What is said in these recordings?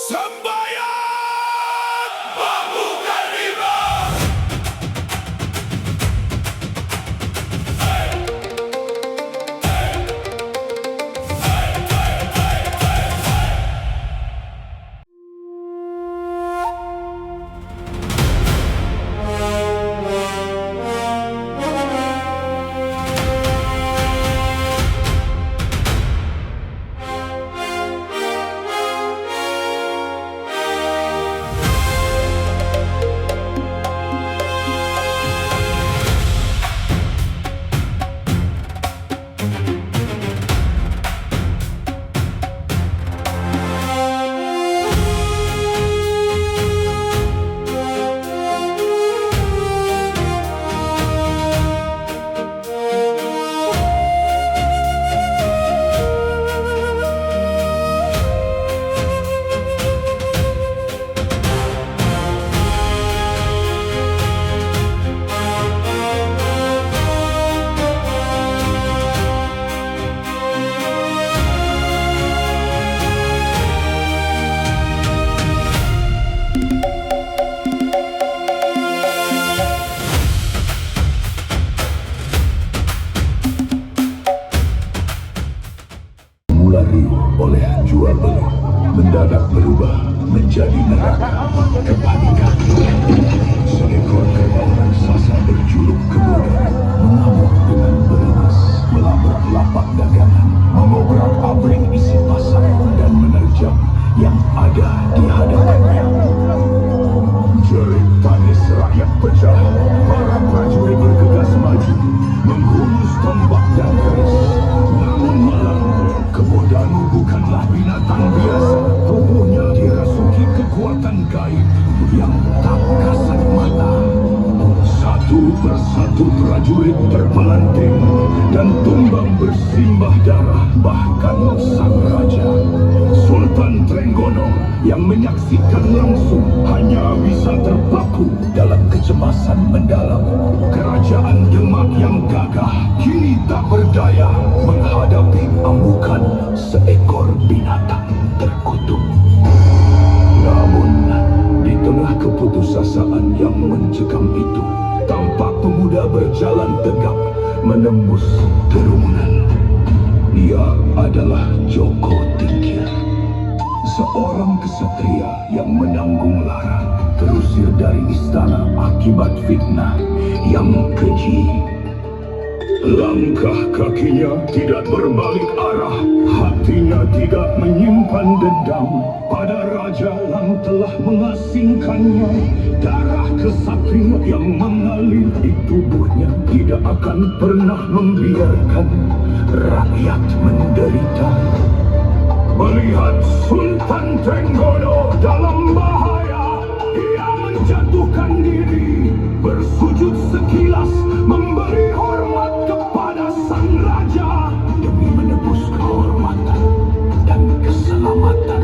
Sembayang Pambukan Rimba. Oleh jual beli mendadak berubah menjadi neraka kepanikan. Seekor kerbau raksasa berjuluk Kebodan mengamuk dengan beringas melabrak lapak dagangan, mengobrak-abrik isi pasar dan menerjang yang ada di hadapannya. Jerit tangis rakyat pecah, para prajurit bergegas maju, menghunus tombak dan keris. Namun malam, Kebodan bukanlah binatang biasa. Tubuhnya dirasuki kekuatan gaib yang tak kasat mata. Satu persatu prajurit terpelanting dan tumbang bersimbah darah, bahkan sang raja Sultan Trenggono yang menyaksikan langsung hanya bisa terpaku dalam kecemasan mendalam. Kerajaan Demak yang gagah kini tak berdaya menghadapi amukan seekor binatang terkutuk. Namun di tengah keputusasaan yang mencekam itu, tampak pemuda berjalan tegap menembus kerumunan. Ia adalah Joko Tingkir, seorang kesatria yang menanggung lara, terusir dari istana akibat fitnah yang keji. Langkah kakinya tidak berbalik arah, hatinya tidak menyimpan dendam pada raja yang telah mengasingkannya. Darah kesatria yang mengalir di tubuhnya tidak akan pernah membiarkan rakyat menderita. Melihat Sultan Trenggono dalam bahaya, ia menjatuhkan diri, bersujud sekilas, memberi hormat kepada sang raja demi menebus kehormatan dan keselamatan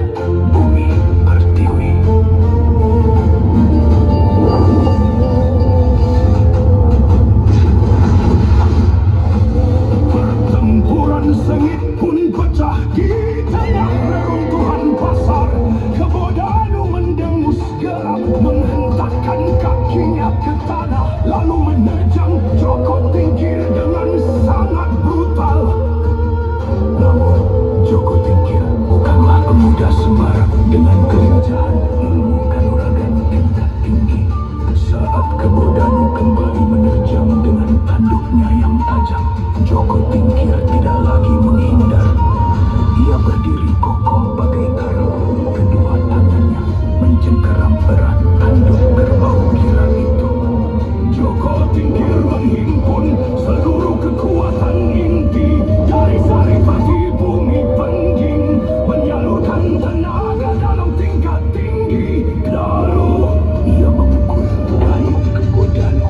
bumi Pertiwi. Pertempuran sengit pun pecah di tengah reruntuhan pasar. Kebodanu mendengus geram, menghentakkan kakinya ke tanah, lalu menerjang Joko Tingkir dengan sangat brutal. Namun Joko Tingkir bukanlah pemuda sembarang dengan kelincahan ilmu kanuragan tingkat tinggi. Saat Kebodanu kembali menerjang dengan tanduknya yang tajam, Joko Tingkir tidak lagi menghindar. Ia berdiri kokoh bagai karang, kedua tangannya mencengkeram erat tanduk kerbau gila itu. Joko Tingkir menghimpun seluruh kekuatan inti dari saripati bumi penjing, menyalurkan tenaga dalam tingkat tinggi. Lalu ia memukul kayu Kebodanu.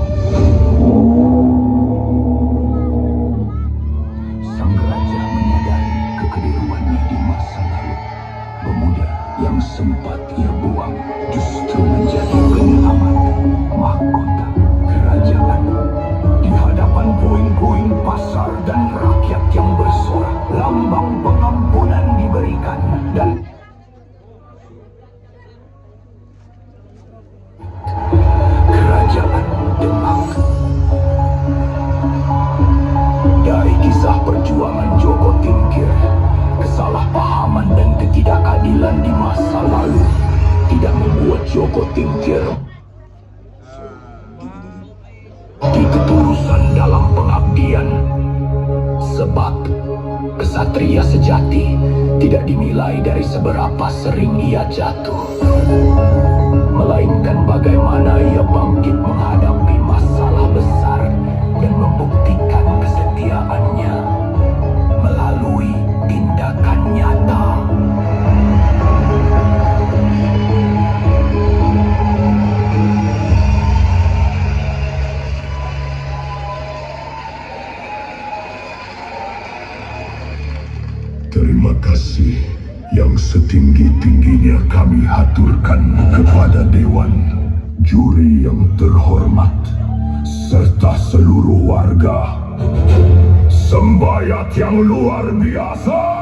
Sang raja menyadari kekeliruannya di masa lalu. Pemuda yang sempat ia buang justru menjadi penyelamat mahkota kerajaan. Di hadapan puing-puing pasar dan rakyat yang bersorak, lambang pengampunan diberikan dan Joko Tingkir di ketulusan dalam pengabdian. Sebab kesatria sejati tidak dinilai dari seberapa sering ia jatuh, melainkan bagaimana ia bangkit menghadapi masalah besar dan membuktikan kesetiaannya melalui tindakan nyata. Terima kasih yang setinggi-tingginya kami haturkan kepada Dewan, juri yang terhormat, serta seluruh warga. Sembayat yang luar biasa.